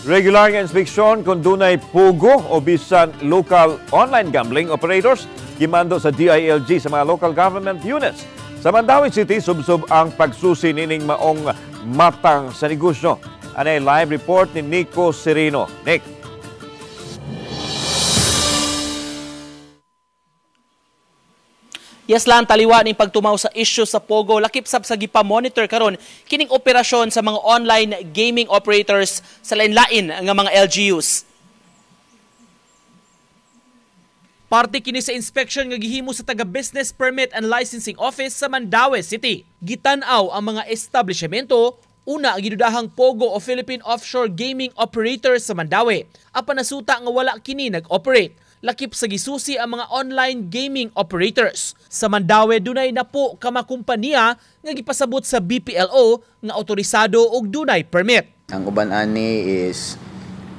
Regular nga inspeksyon kung dunay pugo o bisan local online gambling operators gimando sa DILG sa mga local government units. Sa Mandawi City, subsob ang pagsusi nining maong matang sa negosyo. Anay live report ni Nico Serino. Nick. Yes lang, taliwa ning pagtumaw sa issue sa Pogo, lakip sab sa gipa-monitor karon kining operasyon sa mga online gaming operators sa lain-lain nga mga LGUs. Parte kini sa inspection nga gihimo sa taga-Business Permit and Licensing Office sa Mandawi City. Gitanaw ang mga establishmento, una gidudahang Pogo o Philippine Offshore Gaming Operator sa Mandawi. Apan nasuta nga wala kini nag-operate. Lakip sa gisusi ang mga online gaming operators. Sa Mandawi, dunay na po kamakumpanya nga gipasabot sa BPLO nga otorisado og dunay permit. Ang uban ani is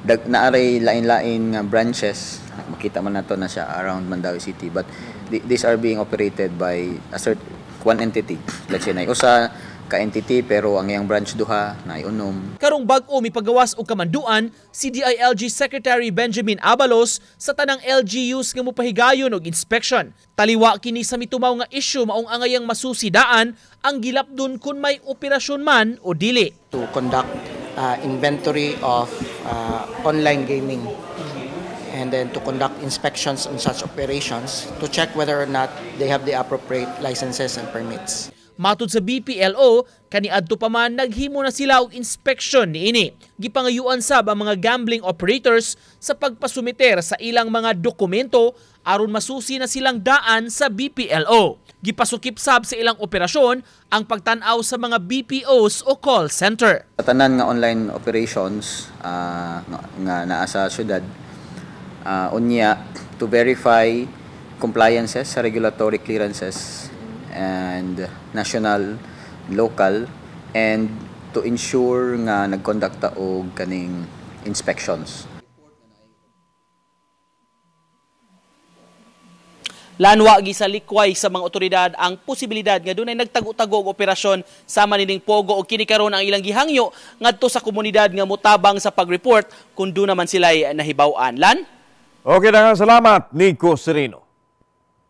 naaray lain-lain nga branches. Makita man nato na siya around Mandawi City, but these are being operated by a certain one entity. Let's say na usa ka entity pero ang iyang branch duha na iunom. Karong bag-o mipagawas og kamanduan si DILG Secretary Benjamin Abalos sa tanang LGUs nga mopahigayon og inspection. Taliwa kini sa mitumaw nga issue maong angayang masusidaan ang gilapdon kun may operasyon man o dili. To conduct inventory of online gaming and then to conduct inspections on such operations to check whether or not they have the appropriate licenses and permits. Matud sa BPLO, kaniadto pa man naghimo na sila og inspection niini. Gipangayuan sab ang mga gambling operators sa pagpasumiter sa ilang mga dokumento aron masusi na silang daan sa BPLO. Gipasukip sab sa ilang operasyon ang pagtan-aw sa mga BPOs o call center. Sa tanan nga online operations nga naa sa syudad, unya to verify compliances sa regulatory clearances and national, local, and to ensure nga nagconduct ta og kaning inspections. Lanwa gisalikway sa mga otoridad ang posibilidad nga dunay nagtago-tago og operasyon sama nining Pogo o kini karon ang ilang gihangyo ngadto sa komunidad nga mutabang sa pag-report kun do naman sila nahibaw-an. Lan? Okay na nga, salamat Nico Serino.